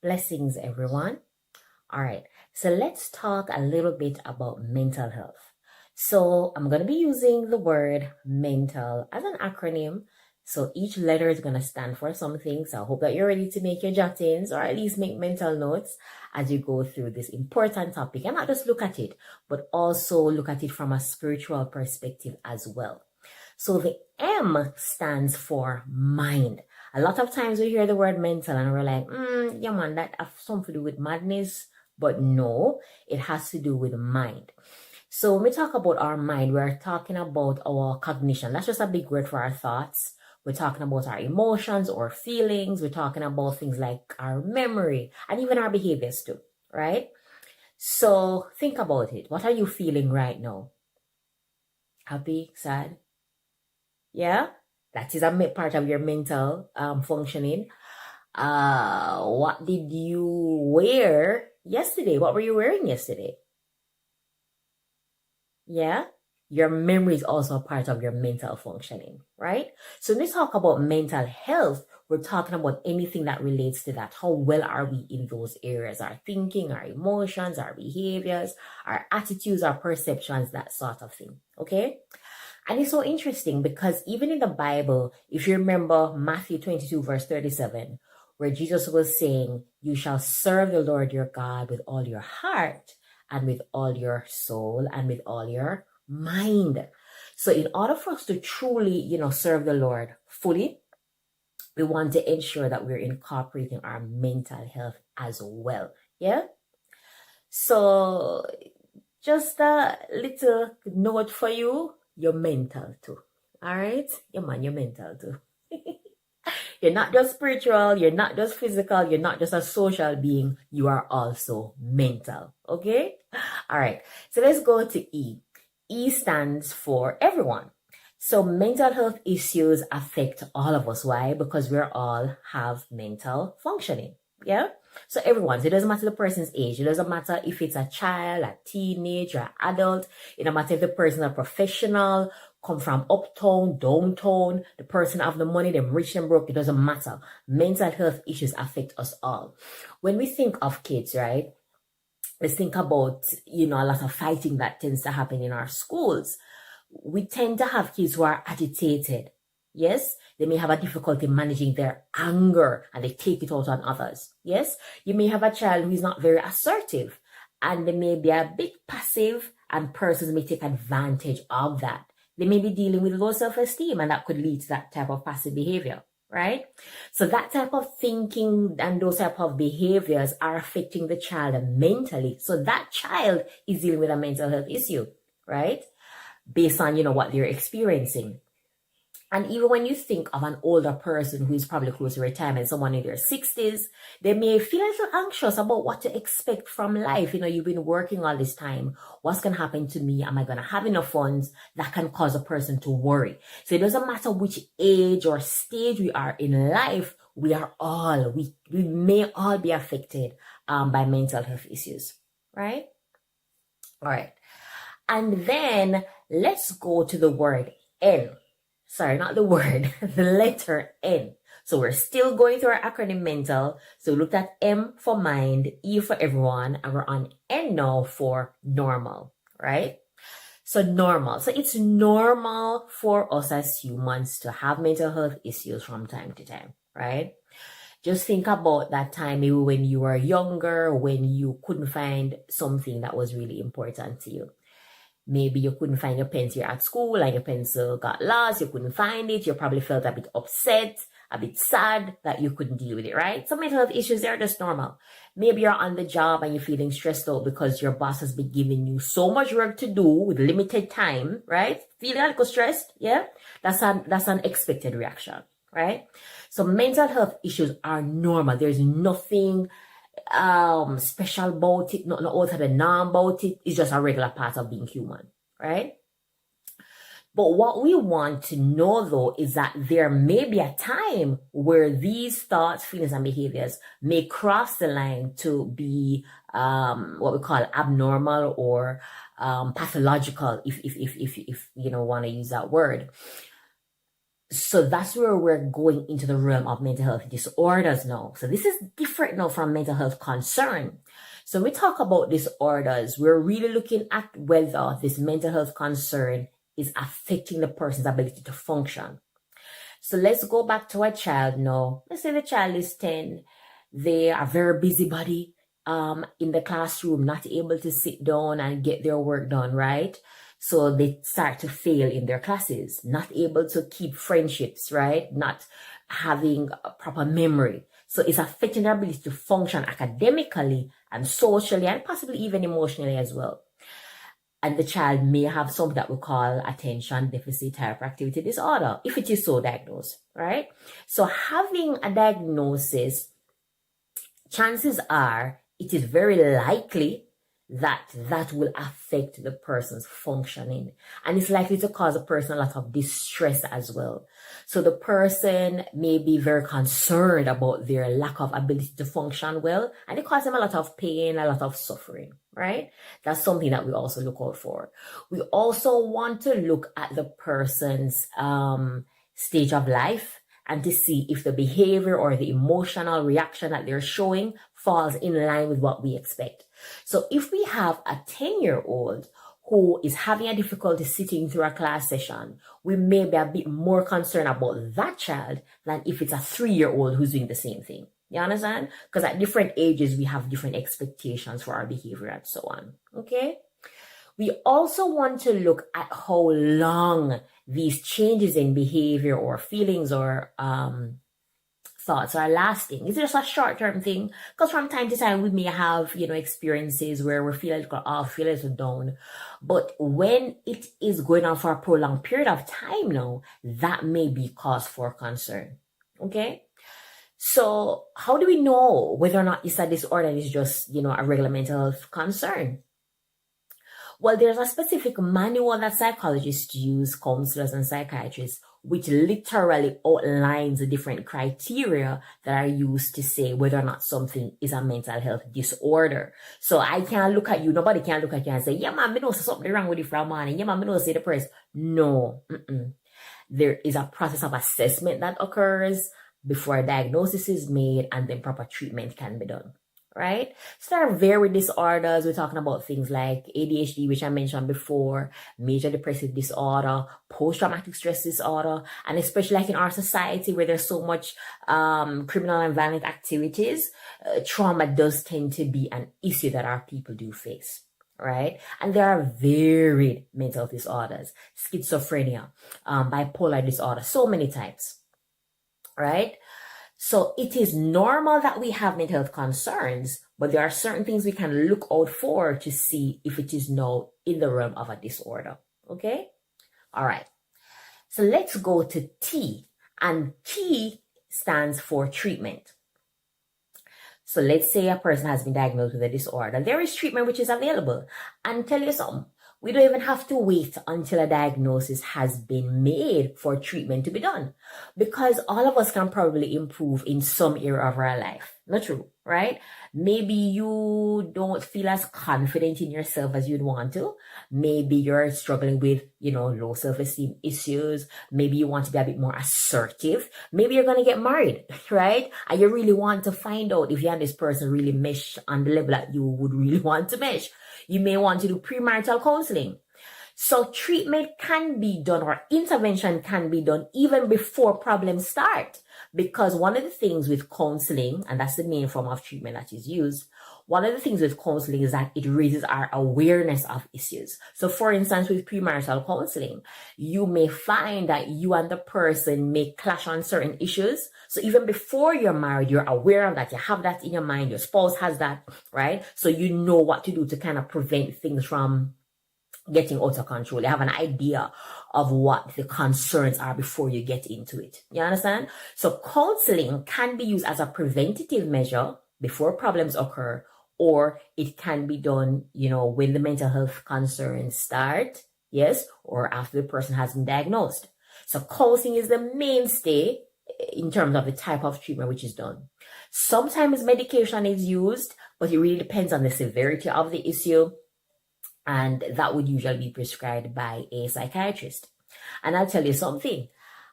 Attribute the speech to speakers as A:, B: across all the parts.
A: Blessings, everyone. All right, so let's talk a little bit about mental health. So I'm going to be using the word mental as an acronym. So each letter is going to stand for something. So I hope that you're ready to make your jottings or at least make mental notes as you go through this important topic and not just look at it, but also look at it from a spiritual perspective as well. So the M stands for mind. A lot of times we hear the word mental and we're like, yeah man, that has something to do with madness. But no, it has to do with mind. So when we talk about our mind, we're talking about our cognition. That's just a big word for our thoughts. We're talking about our emotions or feelings. We're talking about things like our memory and even our behaviors too, right? So think about it. What are you feeling right now? Happy, sad? Yeah, that is a part of your mental functioning. What did you wear yesterday? What were you wearing yesterday? Yeah, your memory is also a part of your mental functioning, right? So when we talk about mental health, we're talking about anything that relates to that. How well are we in those areas? Our thinking, our emotions, our behaviors, our attitudes, our perceptions, that sort of thing, okay? And it's so interesting because even in the Bible, if you remember Matthew 22, verse 37, where Jesus was saying, you shall serve the Lord your God with all your heart and with all your soul and with all your mind. So in order for us to truly, serve the Lord fully, we want to ensure that we're incorporating our mental health as well. Yeah. So just a little note for you. You're mental too. All right? Yeah, man, you're mental too. You're not just spiritual, you're not just physical, you're not just a social being, you are also mental. Okay? All right. So let's go to E. E stands for everyone. So mental health issues affect all of us. Why? Because we all have mental functioning. Yeah? So everyone, so it doesn't matter the person's age. It doesn't matter if it's a child, a teenager, an adult. It doesn't matter if the person is a professional, come from uptown, downtown, the person have the money, them rich and broke. It doesn't matter. Mental health issues affect us all. When we think of kids, right? Let's think about, a lot of fighting that tends to happen in our schools. We tend to have kids who are agitated. Yes, they may have a difficulty managing their anger and they take it out on others. Yes, you may have a child who is not very assertive and they may be a bit passive and persons may take advantage of that. They may be dealing with low self-esteem and that could lead to that type of passive behavior, right? So that type of thinking and those type of behaviors are affecting the child mentally. So that child is dealing with a mental health issue, right? Based on, what they're experiencing. And even when you think of an older person who is probably close to retirement, someone in their 60s, they may feel a little anxious about what to expect from life. You've been working all this time. What's going to happen to me? Am I going to have enough funds? That can cause a person to worry. So it doesn't matter which age or stage we are in life, we may all be affected by mental health issues, right? All right. And then let's go to the word N. Sorry, not the word, the letter N. So we're still going through our acronym mental. So we looked at M for mind, E for everyone, and we're on N now for normal, right? So normal. So it's normal for us as humans to have mental health issues from time to time, right? Just think about that time maybe when you were younger, when you couldn't find something that was really important to you. Maybe you couldn't find your pencil at school and your pencil got lost. You couldn't find it. You probably felt a bit upset, a bit sad that you couldn't deal with it, right? So mental health issues, they're just normal. Maybe you're on the job and you're feeling stressed out because your boss has been giving you so much work to do with limited time, right? Feeling a little stressed, yeah? That's an expected reaction, right? So mental health issues are normal. There's nothing special about it, not out of the norm about it. It's just a regular part of being human, right? But what we want to know though is that there may be a time where these thoughts, feelings, and behaviors may cross the line to be what we call abnormal or pathological, if you want to use that word. So that's where we're going into the realm of mental health disorders now. So this is different now from mental health concern. So we talk about disorders, we're really looking at whether this mental health concern is affecting the person's ability to function. So let's go back to a child now. Let's say the child is 10. They are very busybody in the classroom, not able to sit down and get their work done, right? So they start to fail in their classes, not able to keep friendships, right? Not having a proper memory. So it's affecting their ability to function academically and socially and possibly even emotionally as well. And the child may have something that we call attention deficit hyperactivity disorder, if it is so diagnosed, right? So having a diagnosis, chances are it is very likely that will affect the person's functioning, and it's likely to cause a person a lot of distress as well. So the person may be very concerned about their lack of ability to function well, and it causes them a lot of pain, a lot of suffering, right? That's something that we also look out for. We also want to look at the person's stage of life and to see if the behavior or the emotional reaction that they're showing falls in line with what we expect. So if we have a 10-year-old who is having a difficulty sitting through a class session, we may be a bit more concerned about that child than if it's a 3-year-old who's doing the same thing. You understand? Because at different ages, we have different expectations for our behavior and so on. Okay? We also want to look at how long these changes in behavior or feelings or thoughts are lasting. Is it just a short-term thing? Because from time to time we may have, experiences where we feel a little off, feel a little down. But when it is going on for a prolonged period of time now, that may be cause for concern. Okay? So how do we know whether or not it's a disorder is just, a regular mental health concern? Well, there's a specific manual that psychologists use, counselors and psychiatrists, which literally outlines the different criteria that are used to say whether or not something is a mental health disorder. So I can't look at you, nobody can look at you and say, yeah, man, I know something wrong with you from morning. Yeah, man, I know say depressed. No. There is a process of assessment that occurs before a diagnosis is made, and then proper treatment can be done. Right? So there are varied disorders. We're talking about things like ADHD, which I mentioned before, major depressive disorder, post-traumatic stress disorder, and especially like in our society where there's so much criminal and violent activities, trauma does tend to be an issue that our people do face. Right? And there are varied mental disorders, schizophrenia, bipolar disorder, so many types. Right? So it is normal that we have mental health concerns, but there are certain things we can look out for to see if it is now in the realm of a disorder. Okay? All right. So let's go to T, and T stands for treatment. So let's say a person has been diagnosed with a disorder. There is treatment which is available. And tell you something, we don't even have to wait until a diagnosis has been made for treatment to be done, because all of us can probably improve in some area of our life. Not true, right? Maybe you don't feel as confident in yourself as you'd want to. Maybe you're struggling with, low self-esteem issues. Maybe you want to be a bit more assertive. Maybe you're going to get married, right? And you really want to find out if you and this person really mesh on the level that you would really want to mesh. You may want to do premarital counseling. So treatment can be done, or intervention can be done even before problems start. Because one of the things with counseling, and that's the main form of treatment that is used, one of the things with counseling is that it raises our awareness of issues. So for instance, with premarital counseling, you may find that you and the person may clash on certain issues. So even before you're married, you're aware of that. You have that in your mind. Your spouse has that, right? So you know what to do to kind of prevent things from getting out of control. You have an idea of what the concerns are before you get into it. You understand? So counseling can be used as a preventative measure before problems occur, or it can be done, when the mental health concerns start, yes, or after the person has been diagnosed. So counseling is the mainstay in terms of the type of treatment which is done. Sometimes medication is used, but it really depends on the severity of the issue. And that would usually be prescribed by a psychiatrist. And I'll tell you something.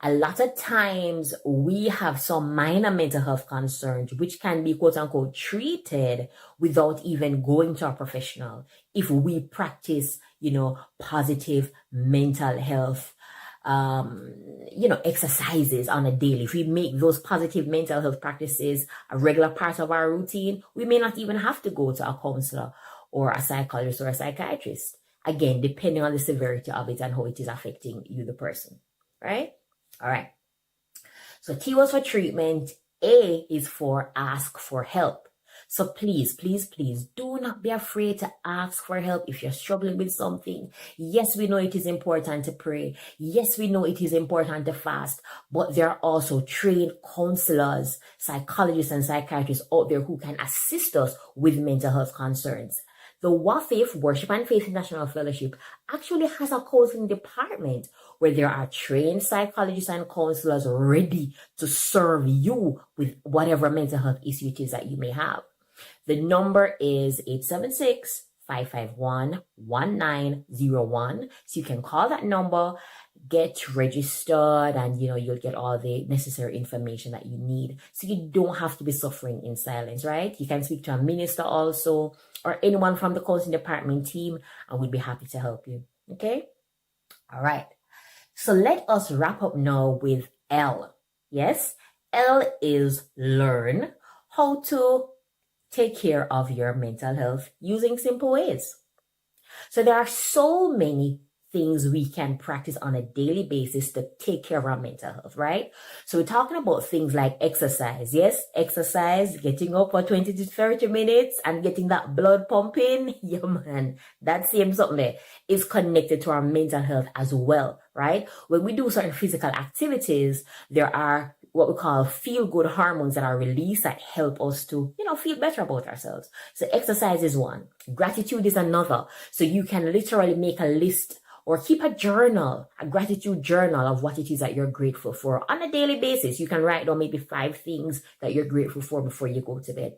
A: A lot of times we have some minor mental health concerns which can be quote unquote treated without even going to a professional if we practice, positive mental health exercises on a daily. If we make those positive mental health practices a regular part of our routine, we may not even have to go to a counselor or a psychologist or a psychiatrist. Again, depending on the severity of it and how it is affecting you, the person, right? All right. So keywords for treatment. A is for ask for help. So please, please, please do not be afraid to ask for help if you're struggling with something. Yes, we know it is important to pray. Yes, we know it is important to fast, but there are also trained counselors, psychologists, and psychiatrists out there who can assist us with mental health concerns. The WAFIF, Worship and Faith International Fellowship, actually has a counseling department where there are trained psychologists and counselors ready to serve you with whatever mental health issue it is that you may have. The number is 876-551-1901. So you can call that number, get registered, and you'll get all the necessary information that you need. So you don't have to be suffering in silence, right? You can speak to a minister also, or anyone from the counseling department team, and we'd be happy to help you. Okay? All right. So let us wrap up now with L. Yes? L is learn how to take care of your mental health using simple ways. So there are so many things we can practice on a daily basis to take care of our mental health, right? So we're talking about things like exercise. Yes, exercise, getting up for 20 to 30 minutes and getting that blood pumping. Yeah, man, that same something there is connected to our mental health as well, right? When we do certain physical activities, there are what we call feel-good hormones that are released that help us to, feel better about ourselves. So exercise is one. Gratitude is another. So you can literally make a list or keep a journal, a gratitude journal of what it is that you're grateful for on a daily basis. You can write down maybe 5 things that you're grateful for before you go to bed.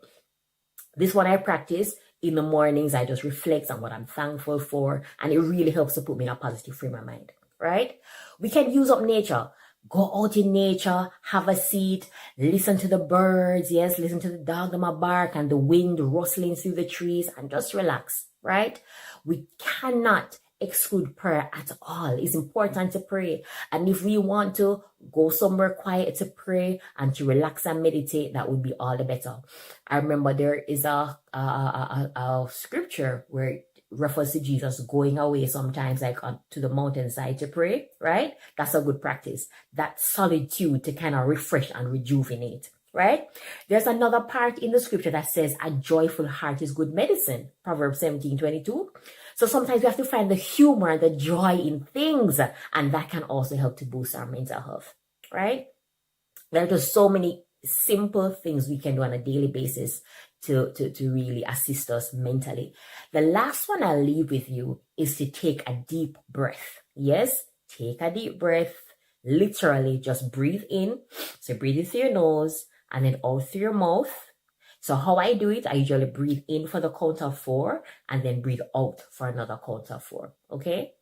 A: This one I practice in the mornings. I just reflect on what I'm thankful for, and it really helps to put me in a positive frame of mind, right? We can use up nature. Go out in nature, have a seat, listen to the birds, yes, listen to the dog them bark and the wind rustling through the trees, and just relax, right? We cannot exclude prayer at all. It's important to pray. And if we want to go somewhere quiet to pray and to relax and meditate, that would be all the better. I remember there is a scripture where it refers to Jesus going away sometimes like to the mountainside to pray, right? That's a good practice. That solitude to kind of refresh and rejuvenate. Right? There's another part in the scripture that says a joyful heart is good medicine. Proverbs 17:22. So sometimes we have to find the humor, the joy in things, and that can also help to boost our mental health, right? There are just so many simple things we can do on a daily basis to really assist us mentally. The last one I'll leave with you is to take a deep breath. Yes, take a deep breath. Literally just breathe in. So breathe in through your nose and then out through your mouth. So how I do it, I usually breathe in for the count of 4 and then breathe out for another count of 4. Okay?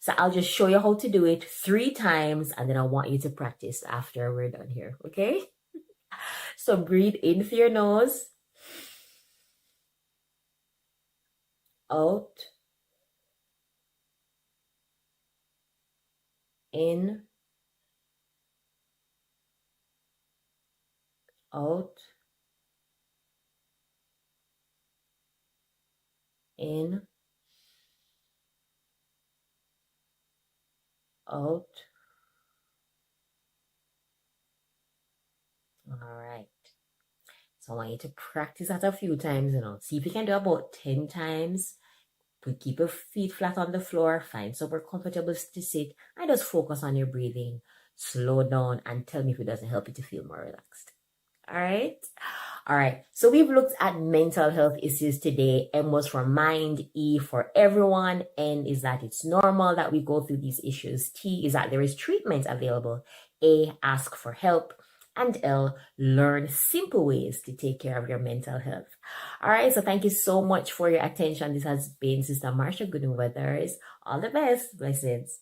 A: So I'll just show you how to do it 3 times, and then I want you to practice after we're done here. Okay? So breathe in through your nose. Out. In. Out. In. Out. All right. So I want you to practice that a few times, See if you can do about 10 times. Keep your feet flat on the floor. Find somewhere comfortable to sit. And just focus on your breathing. Slow down and tell me if it doesn't help you to feel more relaxed. All right. All right. So we've looked at mental health issues today. M was for mind. E for everyone. N is that it's normal that we go through these issues. T is that there is treatment available. A, ask for help. And L, learn simple ways to take care of your mental health. All right. So thank you so much for your attention. This has been Sister Marsha Goodenweathers. All the best. Blessings.